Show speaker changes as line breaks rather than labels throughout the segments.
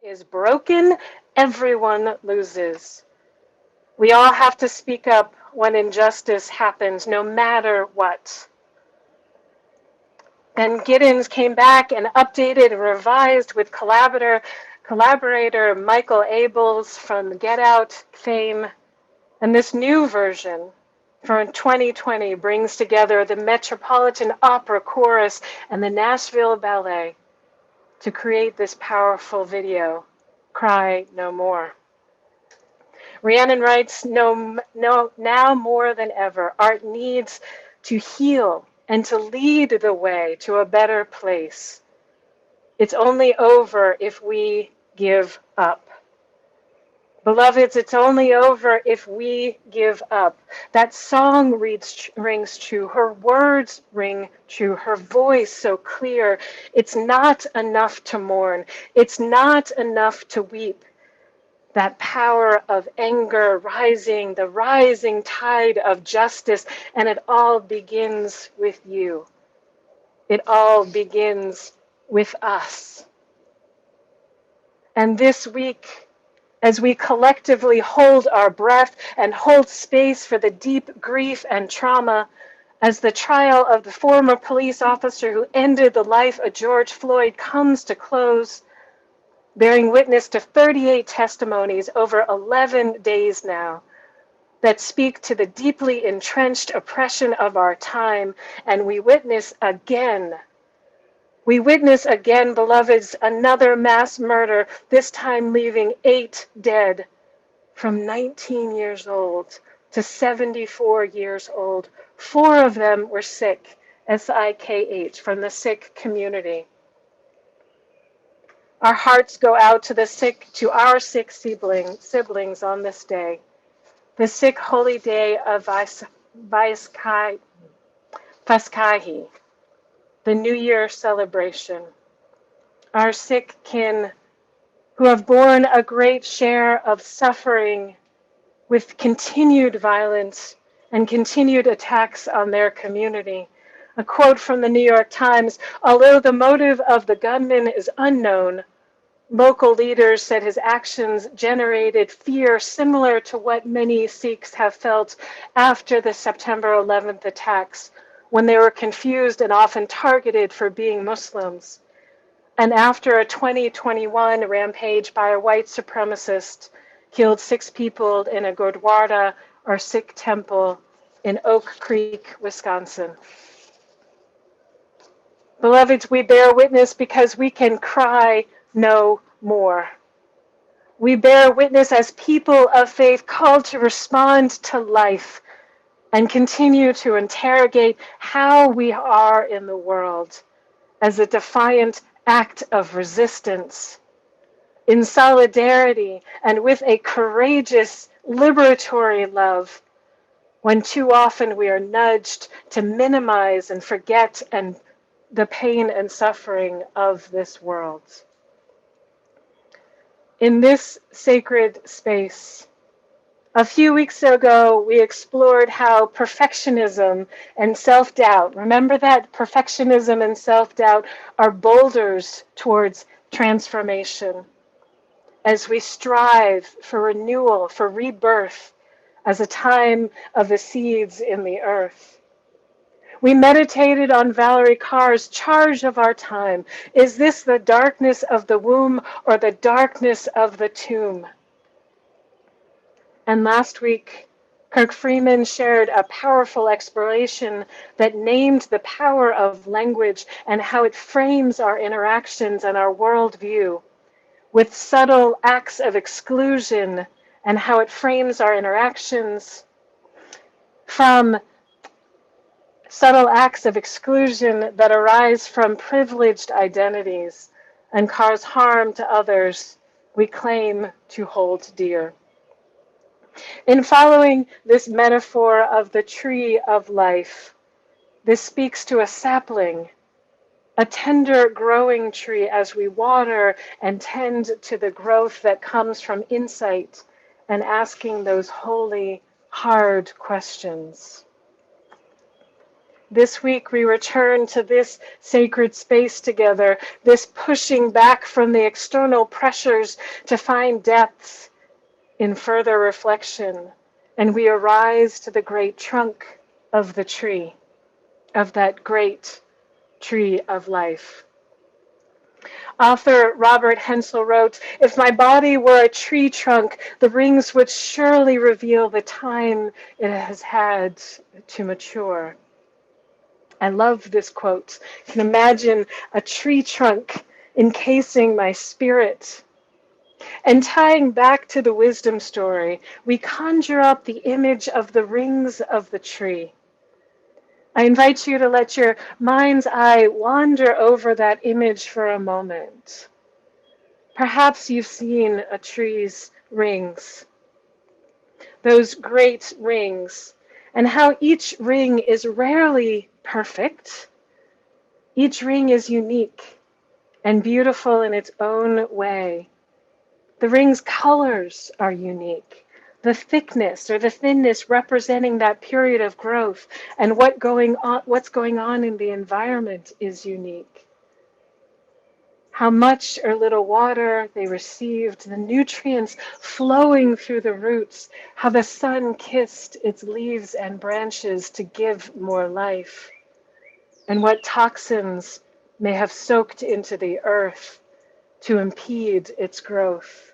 is broken, everyone loses. We all have to speak up when injustice happens, no matter what. And Giddens came back and updated and revised with collaborator Michael Abels from Get Out fame. And this new version for 2020 brings together the Metropolitan Opera Chorus and the Nashville Ballet to create this powerful video, Cry No More. Rhiannon writes, now more than ever, art needs to heal and to lead the way to a better place. It's only over if we give up. Beloveds, it's only over if we give up. That song rings true. Her words ring true. Her voice so clear. It's not enough to mourn. It's not enough to weep. That power of anger rising, the rising tide of justice, and it all begins with you. It all begins with us. And this week, as we collectively hold our breath and hold space for the deep grief and trauma, as the trial of the former police officer who ended the life of George Floyd comes to close, bearing witness to 38 testimonies over 11 days now that speak to the deeply entrenched oppression of our time, and we witness again, beloveds, another mass murder, this time leaving 8 dead, from 19 years old to 74 years old. 4 of them were Sikh, S-I-K-H, from the Sikh community. Our hearts go out to our Sikh siblings on this day, the Sikh holy day of Vaiskahi, the New Year celebration. Our Sikh kin who have borne a great share of suffering with continued violence and continued attacks on their community. A quote from the New York Times, although the motive of the gunman is unknown, local leaders said his actions generated fear similar to what many Sikhs have felt after the September 11th attacks, when they were confused and often targeted for being Muslims. And after a 2021 rampage by a white supremacist killed 6 people in a Gurdwara or Sikh temple in Oak Creek, Wisconsin. Beloveds, we bear witness because we can cry no more. We bear witness as people of faith called to respond to life and continue to interrogate how we are in the world as a defiant act of resistance, in solidarity and with a courageous, liberatory love, when too often we are nudged to minimize and forget the pain and suffering of this world. In this sacred space, a few weeks ago, we explored how perfectionism and self-doubt, remember that perfectionism and self-doubt are boulders towards transformation, as we strive for renewal, for rebirth, as a time of the seeds in the earth. We meditated on Valerie Carr's Charge of Our Time. Is this the darkness of the womb or the darkness of the tomb? And last week, Kirk Freeman shared a powerful exploration that named the power of language and how it frames our interactions and our worldview, with subtle acts of exclusion and how it frames our interactions from subtle acts of exclusion that arise from privileged identities and cause harm to others we claim to hold dear. In following this metaphor of the tree of life, this speaks to a sapling, a tender growing tree as we water and tend to the growth that comes from insight and asking those holy, hard questions. This week we return to this sacred space together, this pushing back from the external pressures to find depths in further reflection. And we arise to the great trunk of the tree, of that great tree of life. Author Robert Hensel wrote, "If my body were a tree trunk, the rings would surely reveal the time it has had to mature." I love this quote. You can imagine a tree trunk encasing my spirit. And tying back to the wisdom story, we conjure up the image of the rings of the tree. I invite you to let your mind's eye wander over that image for a moment. Perhaps you've seen a tree's rings, those great rings, and how each ring is rarely perfect. Each ring is unique and beautiful in its own way. The ring's colors are unique. The thickness or the thinness representing that period of growth, and what's going on in the environment is unique. How much or little water they received, the nutrients flowing through the roots, how the sun kissed its leaves and branches to give more life, and what toxins may have soaked into the earth to impede its growth.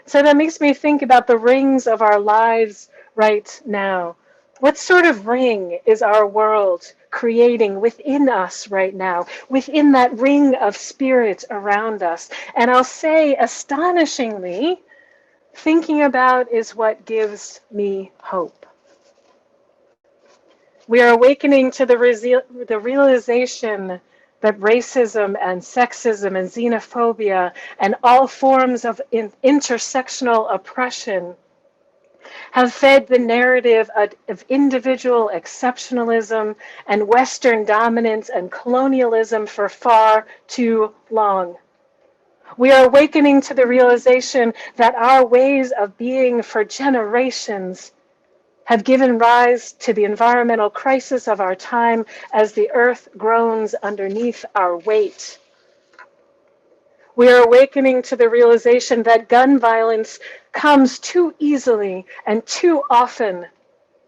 So that makes me think about the rings of our lives right now. What sort of ring is our world creating within us right now, within that ring of spirit around us? And I'll say, astonishingly, thinking about is what gives me hope. We are awakening to the realization that racism and sexism and xenophobia and all forms of intersectional oppression have fed the narrative of individual exceptionalism and Western dominance and colonialism for far too long. We are awakening to the realization that our ways of being for generations have given rise to the environmental crisis of our time as the earth groans underneath our weight. We are awakening to the realization that gun violence comes too easily and too often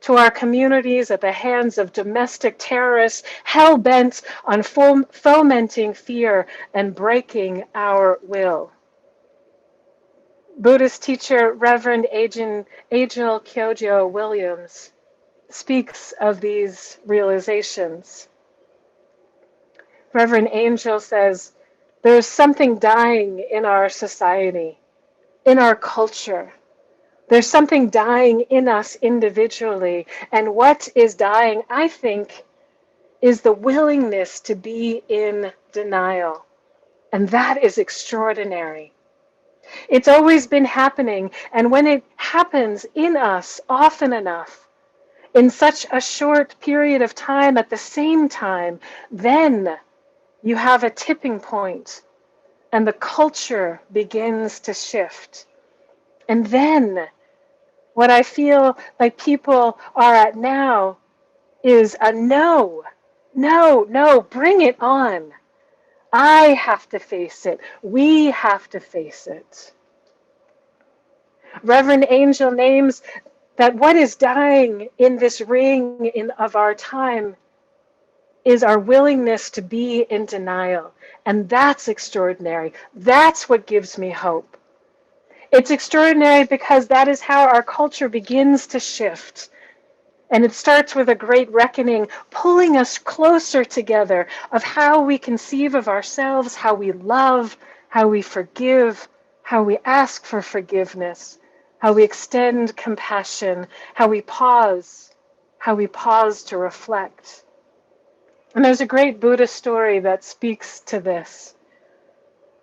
to our communities at the hands of domestic terrorists hell-bent on fomenting fear and breaking our will. Buddhist teacher Reverend Agil Kyojo Williams speaks of these realizations. Reverend Angel says, "There's something dying in our society, in our culture. There's something dying in us individually. And what is dying, I think, is the willingness to be in denial. And that is extraordinary. It's always been happening. And when it happens in us often enough, in such a short period of time at the same time, then you have a tipping point and the culture begins to shift. And then what I feel like people are at now is a no, bring it on. I have to face it. We have to face it." Reverend Angel names that what is dying in this ring of our time is our willingness to be in denial. And that's extraordinary. That's what gives me hope. It's extraordinary because that is how our culture begins to shift. And it starts with a great reckoning, pulling us closer together of how we conceive of ourselves, how we love, how we forgive, how we ask for forgiveness, how we extend compassion, how we pause to reflect. And there's a great Buddha story that speaks to this.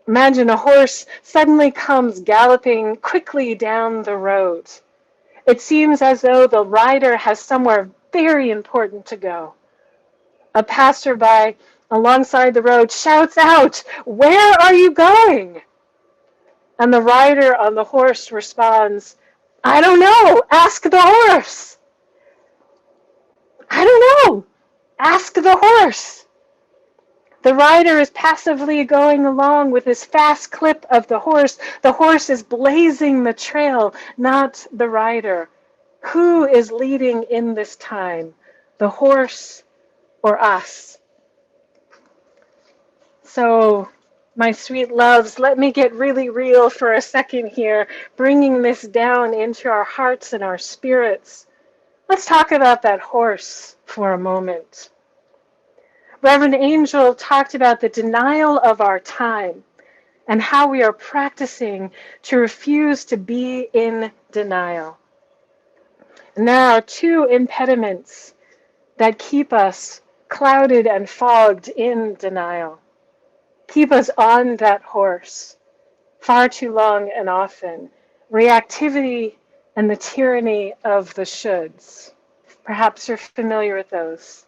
Imagine a horse suddenly comes galloping quickly down the road. It seems as though the rider has somewhere very important to go. A passerby alongside the road shouts out, "Where are you going?" And the rider on the horse responds, "I don't know, ask the horse." I don't know. Ask the horse. The rider is passively going along with this fast clip of the horse. The horse is blazing the trail, not the rider. Who is leading in this time? The horse or us? So, my sweet loves, let me get really real for a second here, bringing this down into our hearts and our spirits. Let's talk about that horse for a moment. Reverend Angel talked about the denial of our time and how we are practicing to refuse to be in denial. And there are two impediments that keep us clouded and fogged in denial, keep us on that horse far too long and often: reactivity and the tyranny of the shoulds. Perhaps you're familiar with those.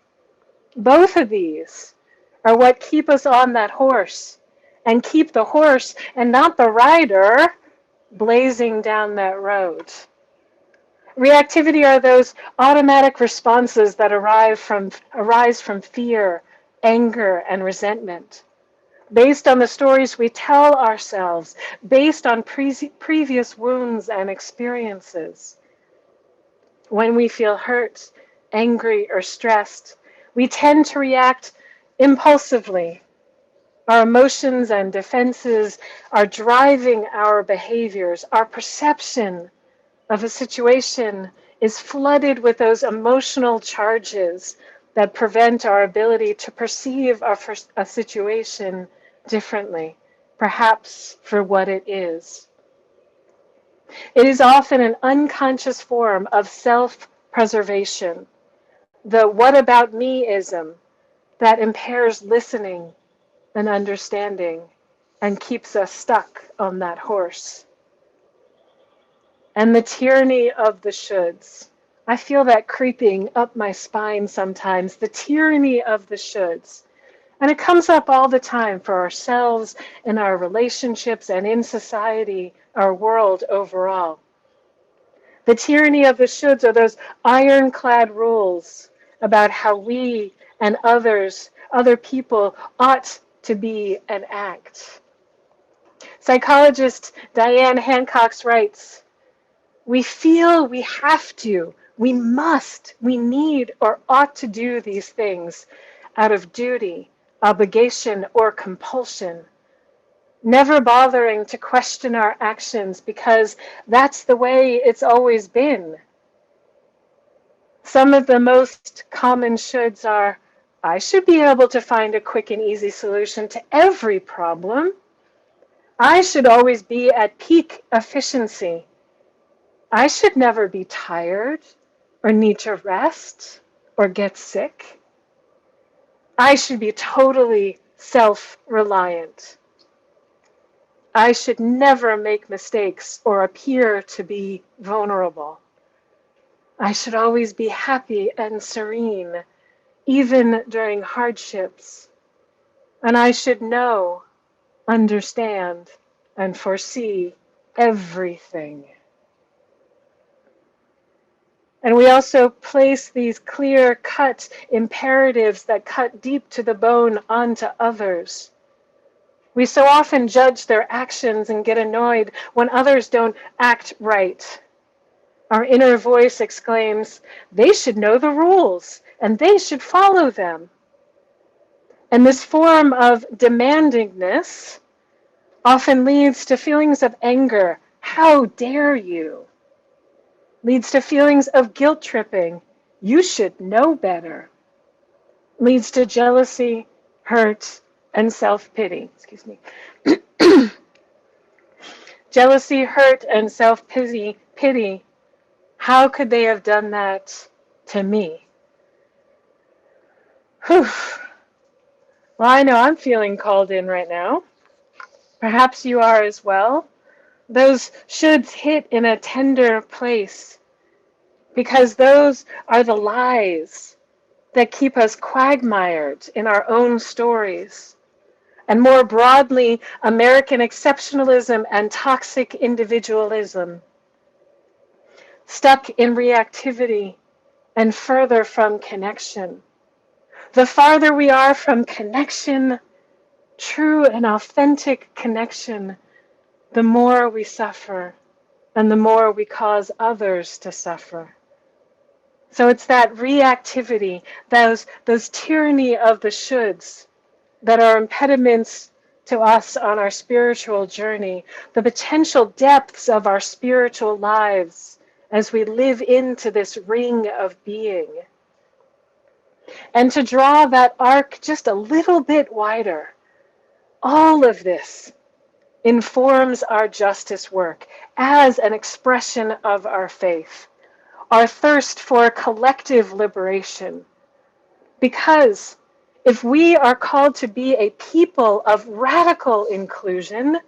Both of these are what keep us on that horse and keep the horse and not the rider blazing down that road. Reactivity are those automatic responses that arise from fear, anger, and resentment, based on the stories we tell ourselves, based on previous wounds and experiences. When we feel hurt, angry, or stressed, we tend to react impulsively. Our emotions and defenses are driving our behaviors. Our perception of a situation is flooded with those emotional charges that prevent our ability to perceive a situation differently, perhaps for what it is. It is often an unconscious form of self-preservation, the what about me-ism that impairs listening and understanding and keeps us stuck on that horse. And the tyranny of the shoulds. I feel that creeping up my spine sometimes, the tyranny of the shoulds. And it comes up all the time for ourselves, in our relationships, and in society, our world overall. The tyranny of the shoulds are those ironclad rules about how we and other people ought to be and act. Psychologist Diane Hancock writes, "We feel we have to, we must, we need, or ought to do these things out of duty, obligation, or compulsion, never bothering to question our actions because that's the way it's always been." Some of the most common shoulds are, I should be able to find a quick and easy solution to every problem. I should always be at peak efficiency. I should never be tired or need to rest or get sick. I should be totally self-reliant. I should never make mistakes or appear to be vulnerable. I should always be happy and serene, even during hardships. And I should know, understand, and foresee everything. And we also place these clear-cut imperatives that cut deep to the bone onto others. We so often judge their actions and get annoyed when others don't act right. Our inner voice exclaims, they should know the rules and they should follow them. And this form of demandingness often leads to feelings of anger. How dare you? Leads to feelings of guilt tripping. You should know better. Leads to jealousy, hurt, and self-pity. Excuse me. Jealousy, hurt, and self-pity. How could they have done that to me? Whew. Well, I know I'm feeling called in right now. Perhaps you are as well. Those shoulds hit in a tender place because those are the lies that keep us quagmired in our own stories. And more broadly, American exceptionalism and toxic individualism. Stuck in reactivity, and further from connection. The farther we are from connection, true and authentic connection, the more we suffer and the more we cause others to suffer. So it's that reactivity, those tyranny of the shoulds that are impediments to us on our spiritual journey, the potential depths of our spiritual lives as we live into this ring of being. And to draw that arc just a little bit wider, all of this informs our justice work as an expression of our faith, our thirst for collective liberation. Because if we are called to be a people of radical inclusion,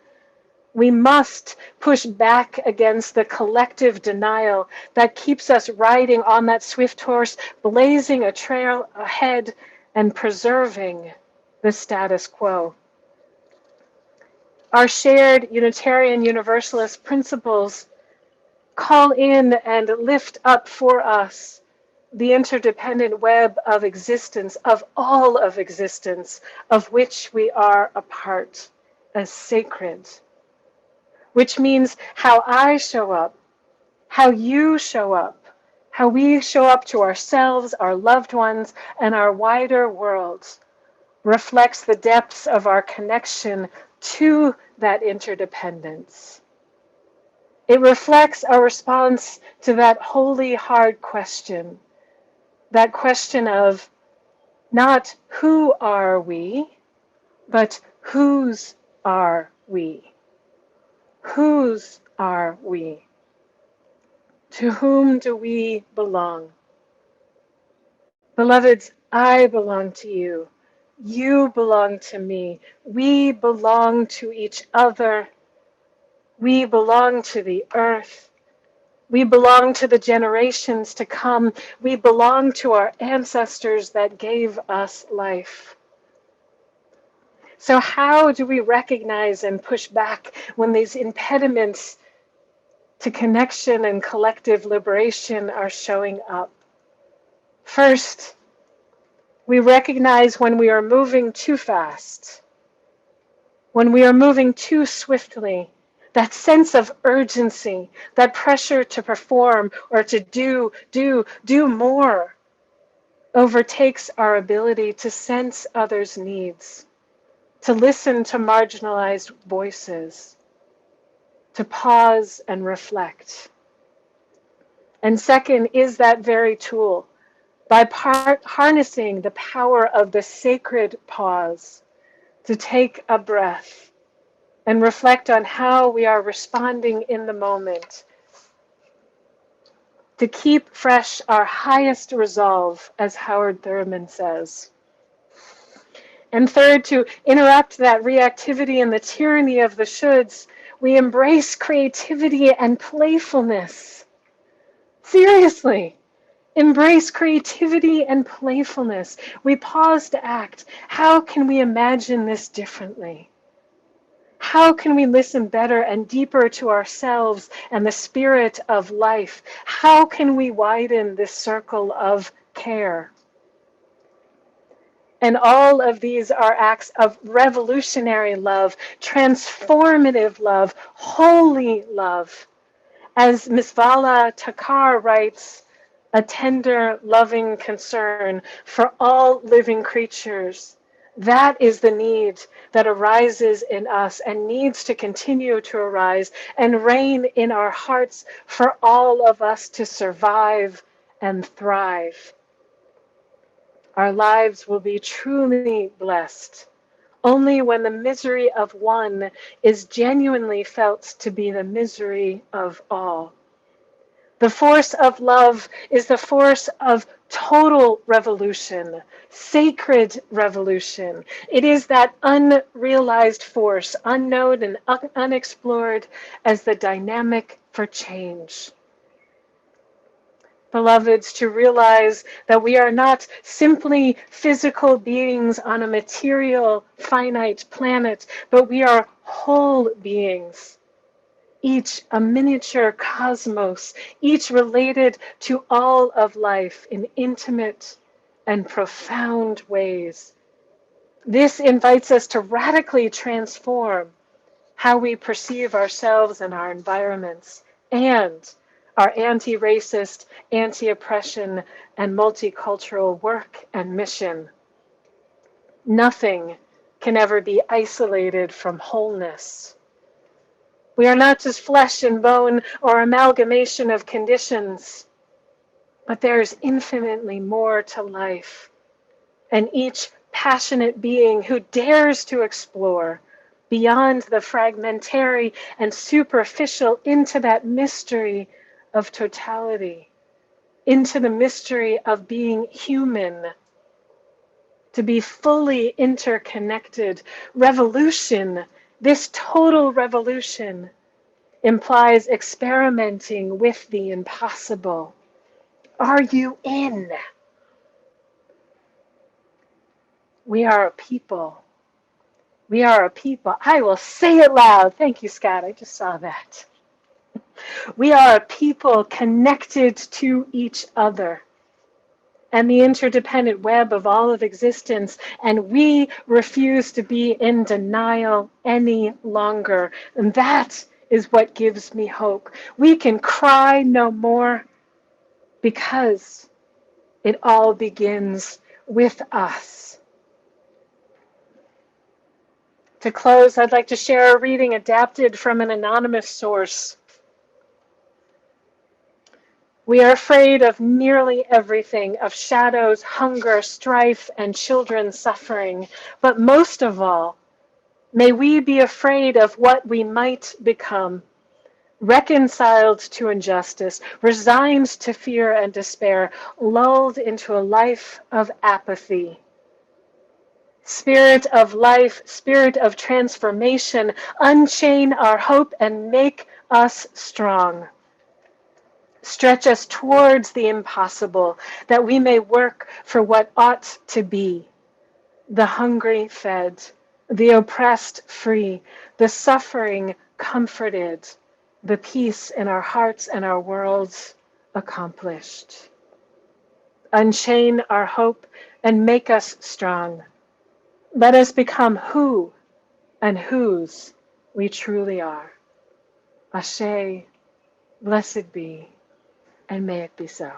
we must push back against the collective denial that keeps us riding on that swift horse, blazing a trail ahead and preserving the status quo. Our shared Unitarian Universalist principles call in and lift up for us the interdependent web of existence, of all of existence, of which we are a part, as sacred. Which means how I show up, how you show up, how we show up to ourselves, our loved ones, and our wider world reflects the depths of our connection to that interdependence. It reflects our response to that holy hard question, that question of not who are we, but whose are we? Whose are we? To whom do we belong? Beloveds, I belong to you. You belong to me. We belong to each other. We belong to the earth. We belong to the generations to come. We belong to our ancestors that gave us life. So how do we recognize and push back when these impediments to connection and collective liberation are showing up? First, we recognize when we are moving too fast, when we are moving too swiftly, that sense of urgency, that pressure to perform or to do more overtakes our ability to sense others' needs, to listen to marginalized voices, to pause and reflect. And second is that very tool, by harnessing the power of the sacred pause, to take a breath and reflect on how we are responding in the moment, to keep fresh our highest resolve, as Howard Thurman says. And third, to interrupt that reactivity and the tyranny of the shoulds, we embrace creativity and playfulness. Seriously, embrace creativity and playfulness. We pause to act. How can we imagine this differently? How can we listen better and deeper to ourselves and the spirit of life? How can we widen this circle of care? And all of these are acts of revolutionary love, transformative love, holy love. As Ms. Vala Takar writes, a tender, loving concern for all living creatures. That is the need that arises in us and needs to continue to arise and reign in our hearts for all of us to survive and thrive. Our lives will be truly blessed only when the misery of one is genuinely felt to be the misery of all. The force of love is the force of total revolution, sacred revolution. It is that unrealized force, unknown and unexplored, as the dynamic for change. Beloveds, to realize that we are not simply physical beings on a material, finite planet, but we are whole beings. each a miniature cosmos, each related to all of life in intimate and profound ways. This invites us to radically transform how we perceive ourselves and our environments, and our anti-racist, anti-oppression, and multicultural work and mission. Nothing can ever be isolated from wholeness. We are not just flesh and bone or amalgamation of conditions, but there is infinitely more to life. And each passionate being who dares to explore beyond the fragmentary and superficial into that mystery of totality, into the mystery of being human, to be fully interconnected. Revolution, this total revolution, implies experimenting with the impossible. Are you in? We are a people. We are a people. I will say it loud. Thank you, Scott. I just saw that. We are a people connected to each other and the interdependent web of all of existence, and we refuse to be in denial any longer. And that is what gives me hope. We can cry no more because it all begins with us. To close, I'd like to share a reading adapted from an anonymous source. We are afraid of nearly everything, of shadows, hunger, strife, and children suffering. But most of all, may we be afraid of what we might become, reconciled to injustice, resigned to fear and despair, lulled into a life of apathy. Spirit of life, Spirit of transformation, unchain our hope and make us strong. Stretch us towards the impossible, that we may work for what ought to be. The hungry fed, the oppressed free, the suffering comforted, the peace in our hearts and our worlds accomplished. Unchain our hope and make us strong. Let us become who and whose we truly are. Ashe, blessed be, and may it be so.